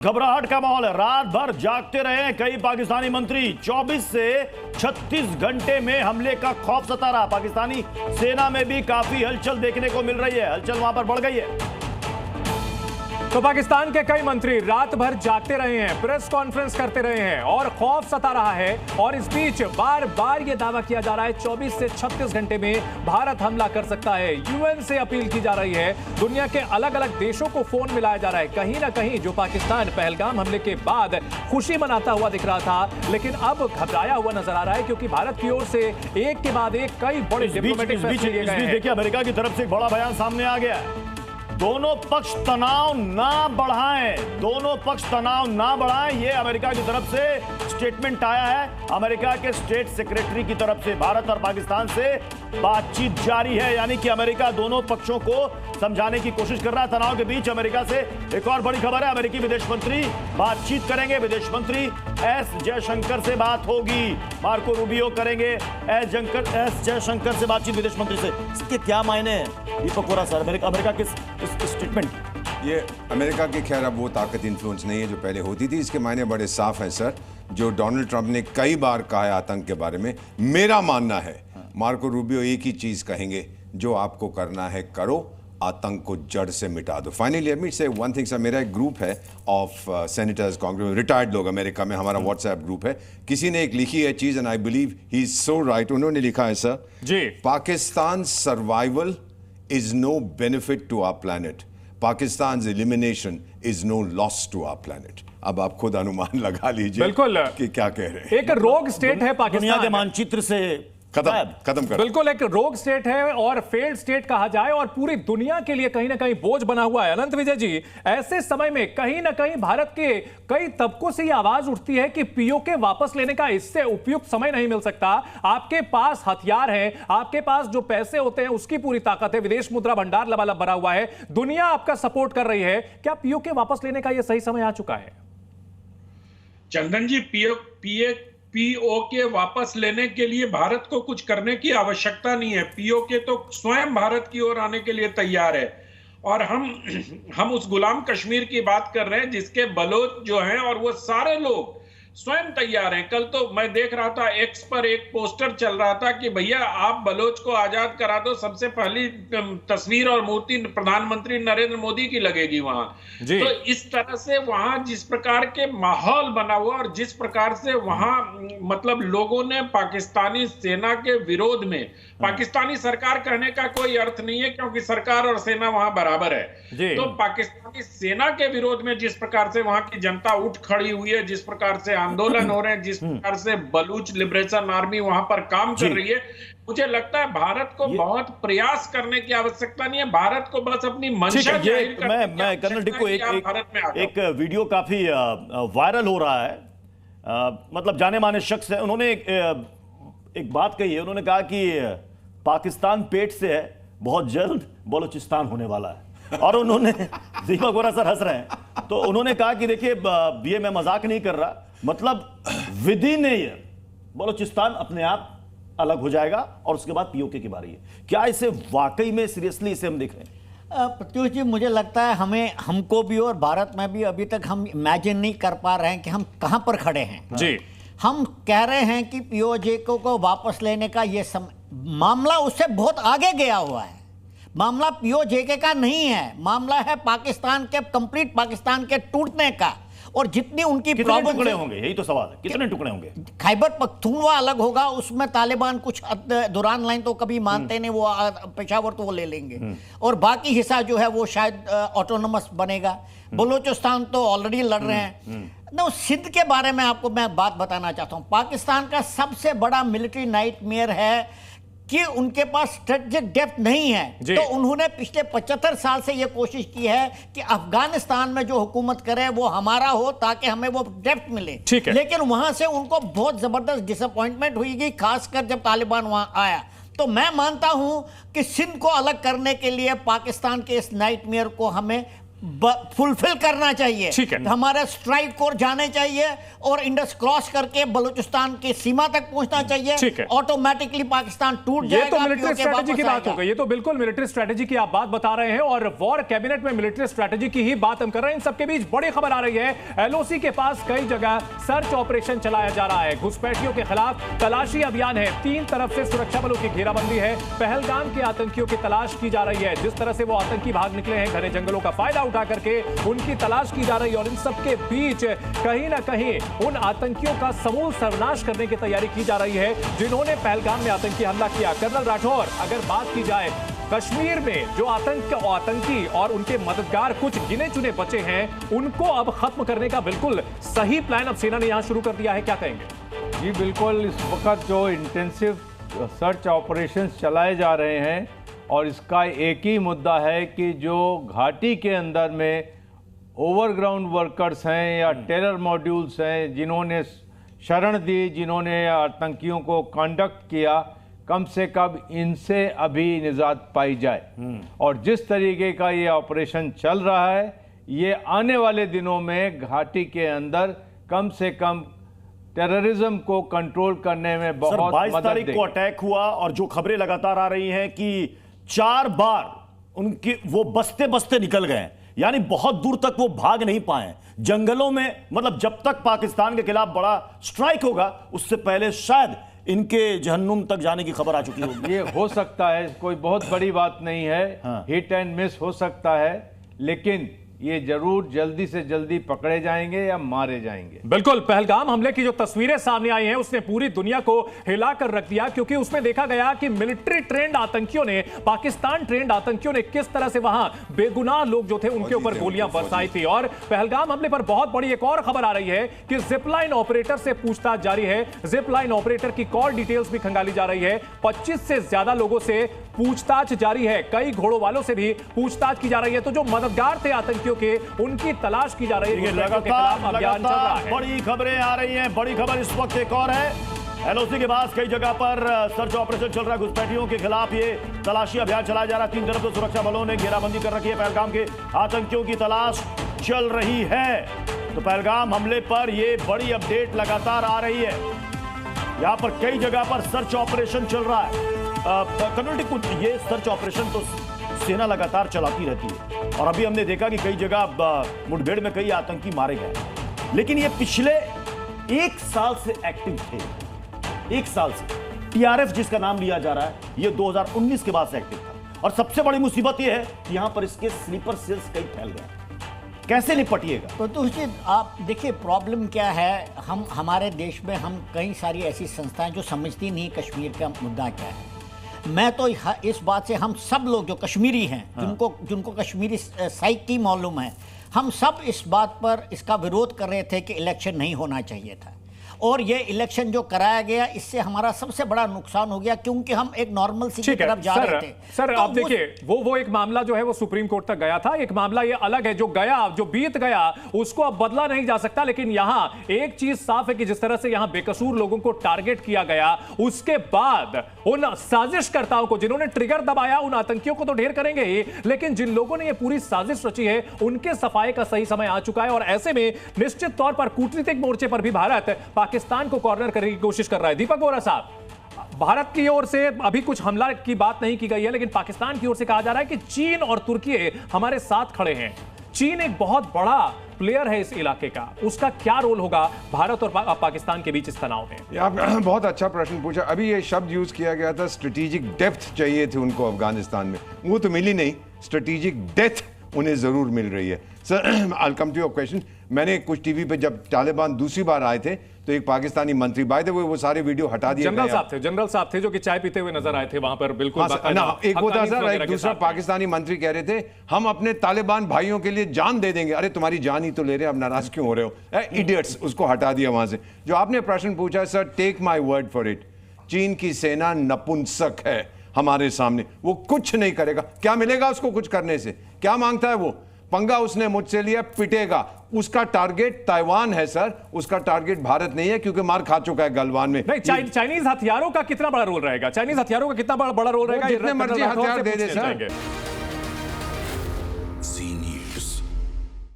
घबराहट का माहौल है। रात भर जागते रहे हैं कई पाकिस्तानी मंत्री। 24 से 36 घंटे में हमले का खौफ सता रहा। पाकिस्तानी सेना में भी काफी हलचल देखने को मिल रही है। हलचल वहां पर बढ़ गई है। तो पाकिस्तान के कई मंत्री रात भर जागते रहे हैं, प्रेस कॉन्फ्रेंस करते रहे हैं और खौफ सता रहा है। और इस बीच बार बार यह दावा किया जा रहा है 24 से 36 घंटे में भारत हमला कर सकता है। यूएन से अपील की जा रही है। दुनिया के अलग अलग देशों को फोन मिलाया जा रहा है। कहीं ना कहीं जो पाकिस्तान पहलगाम हमले के बाद खुशी मनाता हुआ दिख रहा था, लेकिन अब घबराया हुआ नजर आ रहा है, क्योंकि भारत की ओर से एक के बाद एक कई बड़े डिप्लोमेटिक फैसले लिए गए हैं। देखिए, अमेरिका की तरफ से एक बड़ा बयान सामने आ गया है। दोनों पक्ष तनाव ना बढ़ाएं, दोनों पक्ष तनाव ना बढ़ाएं, ये अमेरिका की तरफ से स्टेटमेंट आया है। अमेरिका के स्टेट सेक्रेटरी की तरफ से भारत और पाकिस्तान से बातचीत जारी है, यानी कि अमेरिका दोनों पक्षों को समझाने की कोशिश कर रहा है। तनाव के बीच अमेरिका से एक और बड़ी खबर है। अमेरिकी विदेश मंत्री बातचीत करेंगे। विदेश मंत्री एस जयशंकर से बात होगी। मार्को रूबियो करेंगे एस जयशंकर से बातचीत विदेश मंत्री से। इसके क्या मायने हैं दीपक वोरा सर? अमेरिका के स्टेटमेंट, ये अमेरिका की खैर अब वो ताकत इन्फ्लुएंस नहीं है जो पहले होती थी। इसके मायने बड़े साफ हैं सर। जो डोनाल्ड ट्रंप ने कई बार कहा है आतंक के बारे में, मेरा मानना है मार्को रूबियो एक ही चीज कहेंगे, जो आपको करना है करो, आतंक को जड़ से मिटा दो। फाइनली लेट मी से वन थिंग सर, मेरा एक ग्रुप है ऑफ सेनेटर्स, कांग्रेस, रिटायर्ड लोग अमेरिका में, हमारा व्हाट्सएप ग्रुप है। किसी ने एक लिखी है चीज and I believe he is so right. उन्होंने लिखा है sir ji, Pakistan survival is no benefit to our planet. Pakistan's elimination is no loss to our planet. अब आप खुद अनुमान लगा लीजिए बिल्कुल कि क्या कह रहे हैं। एक रोग स्टेट है पाकिस्तान, दुनिया के मानचित्र से खत्म कर। बिल्कुल एक रोग स्टेट है और फेल्ड स्टेट कहा जाए, और पूरी दुनिया के लिए कहीं ना कहीं बोझ बना हुआ है। अनंत विजय जी, ऐसे समय में कहीं ना कहीं भारत के कई तबकों से यह आवाज उठती है कि पीओके वापस लेने का इससे उपयुक्त समय नहीं मिल सकता। आपके पास हथियार है, आपके पास जो पैसे होते हैं उसकी पूरी ताकत है, विदेश मुद्रा भंडार लबालब भरा हुआ है, दुनिया आपका सपोर्ट कर रही है। क्या पीओके वापस लेने का यह सही समय आ चुका है? चंदन जी, पीओके वापस लेने के लिए भारत को कुछ करने की आवश्यकता नहीं है। पीओके तो स्वयं भारत की ओर आने के लिए तैयार है। और हम उस गुलाम कश्मीर की बात कर रहे हैं जिसके बलोच जो हैं, और वो सारे लोग स्वयं तैयार हैं। कल तो मैं देख रहा था एक्स पर एक पोस्टर चल रहा था कि भैया आप बलोच को आजाद करा दो, सबसे पहली तस्वीर और मूर्ति प्रधानमंत्री नरेंद्र मोदी की लगेगी वहां। तो इस तरह से वहां जिस प्रकार के माहौल बना हुआ और जिस प्रकार से वहां मतलब लोगों ने पाकिस्तानी सेना के विरोध में, पाकिस्तानी सरकार कहने का कोई अर्थ नहीं है क्योंकि सरकार और सेना वहां बराबर है, तो पाकिस्तानी सेना के विरोध में जिस प्रकार से वहां की जनता उठ खड़ी हुई है, जिस प्रकार से आंदोलन हो रहे हैं, जिस प्रकार से बलूच लिबरेशन आर्मी वहां पर काम कर रही है, मुझे लगता है भारत को बहुत प्रयास करने की आवश्यकता नहीं है। भारत को बस अपनी मंशा जाहिर करने की मैं कर्नल टिक्को एक वीडियो काफी वायरल हो रहा है। मतलब जाने माने शख्स है, उन्होंने एक बात कही है। उन्होंने कहा कि पाकिस्तान पेट से है, बहुत जल्द बलूचिस्तान होने वाला है। और उन्होंने दीपक वोरा सर हंस रहे हैं, तो उन्होंने कहा कि देखिए ये मैं मजाक नहीं कर रहा, मतलब with in a year Balochistan अपने आप अलग हो जाएगा और उसके बाद पीओके की बारी है। क्या इसे वाकई में सीरियसली इसे हम देख रहे हैं? प्रत्युष जी, मुझे लगता है हमको भी और भारत में भी अभी तक हम इमेजिन नहीं कर पा रहे हैं कि हम कहां पर खड़े हैं जी। हम कह रहे हैं कि पीओके को वापस लेने का ये मामला उससे बहुत आगे गया हुआ है। मामला पीओके का नहीं है, मामला है पाकिस्तान के, कंप्लीट पाकिस्तान के टूटने का। और जितनी उनकी कितने टुकड़े होंगे, यही तो सवाल है, कितने टुकड़े होंगे? खैबर पख्तूनवा अलग होगा, उसमें तालिबान कुछ दुरान लाइन तो कभी मानते नहीं, वो पेशावर तो वो ले लेंगे, और बाकी हिस्सा जो है वो शायद ऑटोनमस बनेगा। बलूचिस्तान तो ऑलरेडी लड़ रहे हैं ना। सिंध के बारे में आपको मैं बात बताना चाहता हूं। पाकिस्तान का सबसे बड़ा मिलिट्री नाइटमेयर है कि उनके पास स्ट्रेटेजिक डेप्थ नहीं है। तो उन्होंने पिछले 75 साल से यह कोशिश की है कि अफगानिस्तान में जो हुकूमत करे वो हमारा हो, ताकि हमें वो डेप्थ मिले। लेकिन वहां से उनको बहुत जबरदस्त डिसअपॉइंटमेंट हुई, खासकर जब तालिबान वहां आया। तो मैं मानता हूं कि सिंध को अलग करने के लिए पाकिस्तान के इस नाइटमेयर को हमें फुलफिल करना चाहिए। ठीक है। हमारा स्ट्राइक कोर जाने चाहिए और इंडस क्रॉस करके बलूचिस्तान की सीमा तक पहुंचना चाहिए। ठीक है। ऑटोमेटिकली पाकिस्तान टूट ये जाएगा। तो मिलिट्री POK स्ट्रेटेजी की वापस बात हो गई, ये तो बिल्कुल मिलिट्री स्ट्रेटेजी की आप बात बता रहे हैं और वॉर कैबिनेट में मिलिट्री स्ट्रेटेजी की ही बात हम कर रहे हैं। इन सबके बीच बड़ी खबर आ रही है, एलओसी के पास कई जगह सर्च ऑपरेशन चलाया जा रहा है। घुसपैठियों के खिलाफ तलाशी अभियान है, 3 तरफ से सुरक्षा बलों की घेराबंदी है। पहलगाम के आतंकियों की तलाश की जा रही है। जिस तरह से वो आतंकी भाग निकले हैं, घने जंगलों का फायदा उठा करके उनकी तलाश की जा रही है और इन सबके बीच कहीं ना कहीं उन आतंकियों का समूल सर्वनाश करने की तैयारी की जा रही है जिन्होंने पहलगाम में आतंकी हमला किया। कर्नल राठौर, अगर बात की जाए कश्मीर में जो आतंकी और उनके मददगार कुछ गिने चुने बचे हैं, उनको अब खत्म करने का बिल्कुल सही प्लान अब सेना ने यहां शुरू कर दिया है, क्या कहेंगे? जी बिल्कुल, इस वक्त जो इंटेंसिव सर्च ऑपरेशंस चलाए जा रहे हैं और इसका एक ही मुद्दा है कि जो घाटी के अंदर में ओवरग्राउंड वर्कर्स हैं या टेरर मॉड्यूल्स हैं जिन्होंने शरण दी, जिन्होंने आतंकियों को कंडक्ट किया, कम से कम इनसे अभी निजात पाई जाए। और जिस तरीके का ये ऑपरेशन चल रहा है, ये आने वाले दिनों में घाटी के अंदर कम से कम टेररिज्म को कंट्रोल करने में बहुत 22 मदद तारीख को देगी। अटैक हुआ और जो खबरें लगातार आ रही हैं कि 4 बार उनके वो बसते बसते निकल गए, यानी बहुत दूर तक वो भाग नहीं पाए जंगलों में। मतलब जब तक पाकिस्तान के खिलाफ बड़ा स्ट्राइक होगा, उससे पहले शायद इनके जहन्नुम तक जाने की खबर आ चुकी होगी। ये हो सकता है, कोई बहुत बड़ी बात नहीं है। हाँ। हिट एंड मिस हो सकता है, लेकिन ये जरूर जल्दी से जल्दी पकड़े जाएंगे या मारे जाएंगे। बिल्कुल, पहलगाम हमले की जो तस्वीरें सामने आई हैं उसने पूरी दुनिया को हिलाकर रख दिया, क्योंकि उसमें देखा गया कि मिलिट्री ट्रेंड आतंकियों ने, पाकिस्तान ट्रेंड आतंकियों ने किस तरह से वहां बेगुनाह लोग जो थे उनके ऊपर गोलियां बरसाई थी। और पहलगाम हमले पर बहुत बड़ी एक और खबर आ रही है कि जिपलाइन ऑपरेटर से पूछताछ जारी है। जिपलाइन ऑपरेटर की कॉल डिटेल्स भी खंगाली जा रही है। 25 से ज्यादा लोगों से पूछताछ जारी है, कई घोड़ों वालों से भी पूछताछ की जा रही है। तो जो मददगार थे आतंकियों के, उनकी तलाश की जा रही है। लगातार बड़ी खबरें आ रही हैं। बड़ी खबर इस वक्त एक और है, एलओसी के पास कई जगह पर सर्च ऑपरेशन चल रहा है। घुसपैठियों के खिलाफ ये तलाशी अभियान चलाया जा रहा है। 3 तरफ से सुरक्षा बलों ने घेराबंदी कर रखी है। पहलगाम के आतंकियों की तलाश चल रही है। तो पहलगाम हमले पर ये बड़ी अपडेट लगातार आ रही है। यहां पर कई जगह पर सर्च ऑपरेशन चल रहा है। कम्युनिटी कुछ ये सर्च ऑपरेशन तो सेना लगातार चलाती रहती है और अभी हमने देखा कि कई जगह मुठभेड़ में कई आतंकी मारे गए, लेकिन ये पिछले 1 साल से एक्टिव थे। 1 साल से टीआरएफ जिसका नाम लिया जा रहा है, ये 2019 के बाद से एक्टिव था। और सबसे बड़ी मुसीबत ये है कि यहां पर इसके स्लीपर सेल्स कई फैल गए। कैसे निपटिएगा? तो आप देखिए प्रॉब्लम क्या है। हमारे देश में हम कई सारी ऐसी संस्थाएं जो समझती नहीं कश्मीर का मुद्दा क्या है। मैं तो इस बात से, हम सब लोग जो कश्मीरी हैं, जिनको कश्मीरी साइकी मालूम है, हम सब इस बात पर इसका विरोध कर रहे थे कि इलेक्शन नहीं होना चाहिए था। और ये इलेक्शन जो कराया गया, इससे हमारा सबसे बड़ा नुकसान हो गया, क्योंकि हम एक नॉर्मल सी की तरफ जा रहे थे। सर तो आप देखिए, वो एक मामला जो है वो सुप्रीम कोर्ट तक गया था। एक मामला ये अलग है, जो बीत गया उसको अब बदला नहीं जा सकता। लेकिन यहां एक चीज साफ है कि जिस तरह से यहां बेकसूर लोगों को टारगेट किया गया, उसके बाद उन साजिशकर्ताओं को, जिन्होंने ट्रिगर दबाया, उन आतंकियों को तो ढेर करेंगे ही, लेकिन जिन लोगों ने ये पूरी साजिश रची है, उनके सफाई का सही समय आ चुका है। और ऐसे में निश्चित तौर पर कूटनीतिक मोर्चे पर भी भारत पाकिस्तान को कॉर्नर करने की कोशिश कर रहा है। दीपक बोरा साहब, भारत की ओर से अभी कुछ हमला की बात नहीं की गई है, लेकिन पाकिस्तान की ओर से कहा जा रहा है कि चीन और तुर्की हमारे साथ खड़े हैं। चीन एक बहुत बड़ा प्लेयर है इस इलाके का, उसका क्या रोल होगा भारत और पाकिस्तान के बीच इस तनाव में? आपने बहुत अच्छा प्रश्न पूछा। अभी ये शब्द यूज किया गया था, स्ट्रेटेजिक डेप्थ चाहिए थी उनको अफगानिस्तान में, वो तो मिली नहीं। स्ट्रेटेजिक डेथ उन्हें जरूर मिल रही है। Sir I come to your question. मैंने कुछ टीवी पे जब तालिबान दूसरी बार आए थे, तो एक पाकिस्तानी मंत्री, बाय द वे वो सारे वीडियो हटा दिए। जनरल साहब थे जो कि चाय पीते हुए नजर आए थे वहां पर, बिल्कुल। एक वो था सर, एक दूसरा पाकिस्तानी मंत्री कह रहे थे हम अपने तालिबान भाइयों के लिए जान दे देंगे। अरे तुम्हारी जान ही तो ले रहे हैं, अब नाराज क्यों हो रहे हो? इडियट्स, उसको हटा दिया वहां से। जो आपने प्रश्न पूछा sir, take my word for it, चीन की सेना नपुंसक है हमारे सामने। वो कुछ नहीं करेगा। क्या मिलेगा उसको कुछ करने से? क्या मांगता है वो? पंगा उसने मुझसे लिया, पिटेगा। उसका टारगेट ताइवान है सर, उसका टारगेट भारत नहीं है, क्योंकि मार खा चुका है गलवान में। नहीं, चाइनीज हथियारों का कितना बड़ा रोल रहेगा? चाइनीज हथियारों का कितना बड़ा रोल रहेगा? जितने मर्जी हथियार दे दे सर।